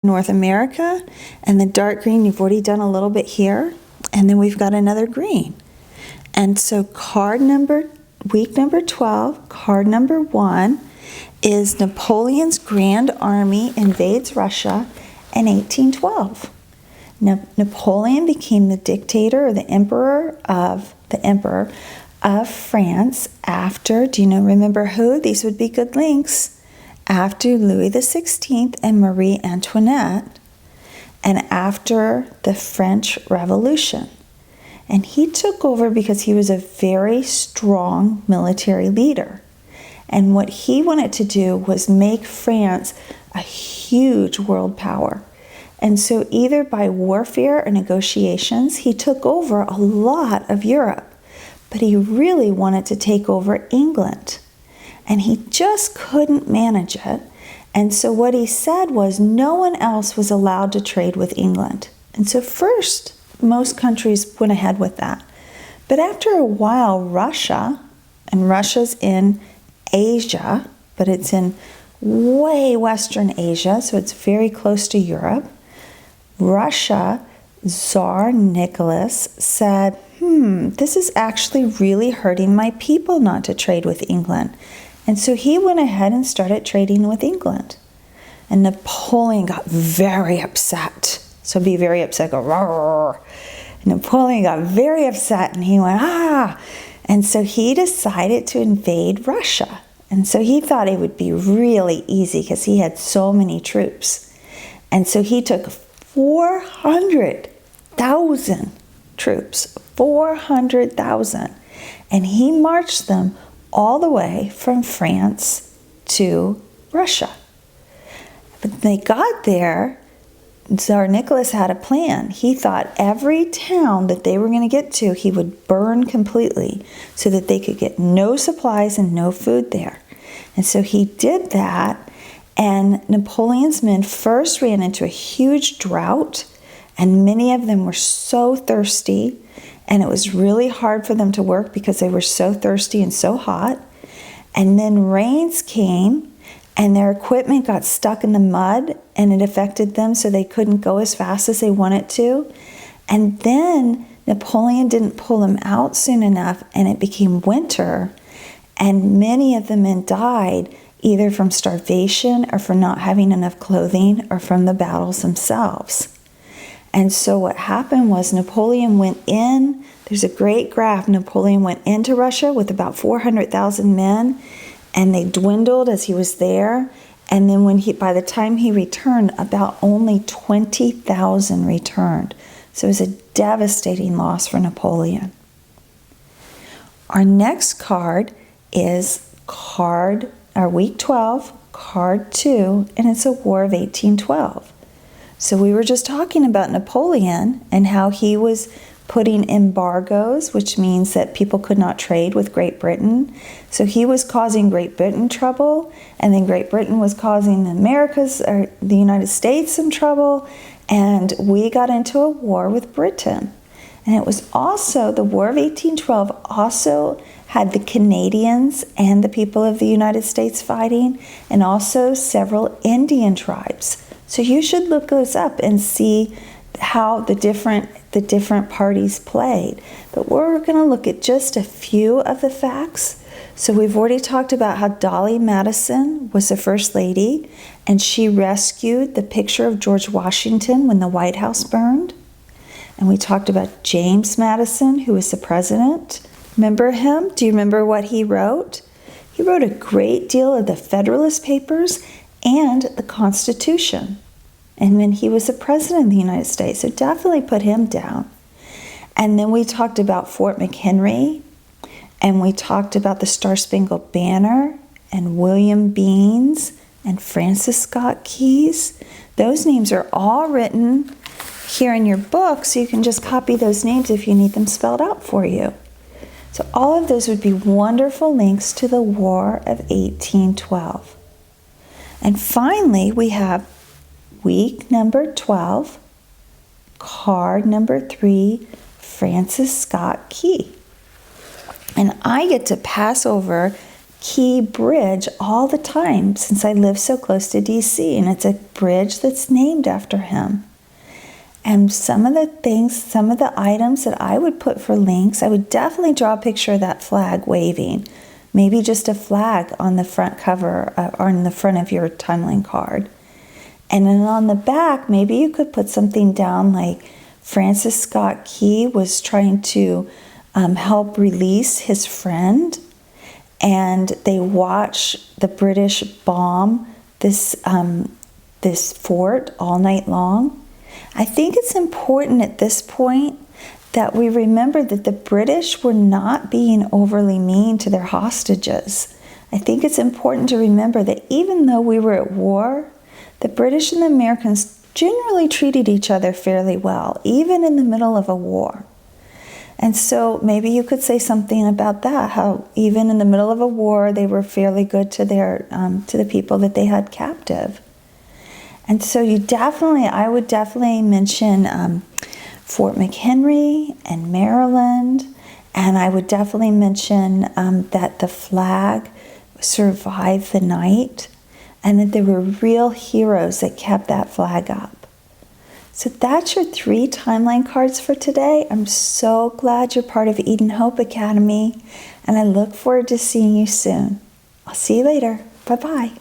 North America, and the dark green you've already done a little bit here, and then we've got another green. And so week number 12, card number 1 is Napoleon's Grand Army invades Russia in 1812. Napoleon became the dictator or the emperor of France after, remember who? These would be good links. After Louis XVI and Marie Antoinette, and after the French Revolution. And he took over because he was a very strong military leader. And what he wanted to do was make France a huge world power. And so either by warfare or negotiations, he took over a lot of Europe. But he really wanted to take over England. And he just couldn't manage it. And so what he said was no one else was allowed to trade with England. And so first, most countries went ahead with that. But after a while, Russia, and Russia's in Asia, but it's in way Western Asia, so it's very close to Europe. Russia, Tsar Nicholas said, this is actually really hurting my people not to trade with England. And so he went ahead and started trading with England. And Napoleon got very upset. So be very upset, go roar. Napoleon got very upset and he went, And so he decided to invade Russia. And so he thought it would be really easy because he had so many troops. And so he took 400,000 troops, 400,000. And he marched them all the way from France to Russia. But when they got there, Tsar Nicholas had a plan. He thought every town that they were going to get to, he would burn completely so that they could get no supplies and no food there. And so he did that, and Napoleon's men first ran into a huge drought, and many of them were so thirsty, and it was really hard for them to work because they were so thirsty and so hot. And then rains came, and their equipment got stuck in the mud, and it affected them so they couldn't go as fast as they wanted to. And then Napoleon didn't pull them out soon enough, and it became winter, and many of the men died either from starvation or from not having enough clothing or from the battles themselves. And so what happened was Napoleon went in. There's a great graph. Napoleon went into Russia with about 400,000 men, and they dwindled as he was there. And then by the time he returned, about only 20,000 returned. So it was a devastating loss for Napoleon. Our next card is week 12, card 2, and it's a War of 1812. So we were just talking about Napoleon and how he was putting embargoes, which means that people could not trade with Great Britain. So he was causing Great Britain trouble, and then Great Britain was causing the United States some trouble, and we got into a war with Britain. And it was also, the War of 1812 also had the Canadians and the people of the United States fighting, and also several Indian tribes. So you should look those up and see how the different parties played. But we're going to look at just a few of the facts. So we've already talked about how Dolly Madison was the first lady, and she rescued the picture of George Washington when the White House burned. And we talked about James Madison, who was the president. Remember him? Do you remember what he wrote? He wrote a great deal of the Federalist Papers and the Constitution. And when he was the president of the United States, so definitely put him down. And then we talked about Fort McHenry, and we talked about the Star-Spangled Banner, and William Beans, and Francis Scott Keys. Those names are all written here in your book, so you can just copy those names if you need them spelled out for you. So all of those would be wonderful links to the War of 1812. And finally, we have week number 12, card number 3, Francis Scott Key. And I get to pass over Key Bridge all the time since I live so close to DC, and it's a bridge that's named after him. And some of the items that I would put for links, I would definitely draw a picture of that flag waving. Maybe just a flag on the front cover or in the front of your timeline card. And then on the back, maybe you could put something down like Francis Scott Key was trying to help release his friend, and they watch the British bomb this fort all night long. I think it's important at this point that we remember that the British were not being overly mean to their hostages. I think it's important to remember that even though we were at war, the British and the Americans generally treated each other fairly well, even in the middle of a war. And so maybe you could say something about that, how even in the middle of a war, they were fairly good to the people that they had captive. And so I would definitely mention Fort McHenry and Maryland, and I would definitely mention that the flag survived the night, and that there were real heroes that kept that flag up. So that's your 3 timeline cards for today. I'm so glad you're part of Eden Hope Academy, and I look forward to seeing you soon. I'll see you later. Bye-bye.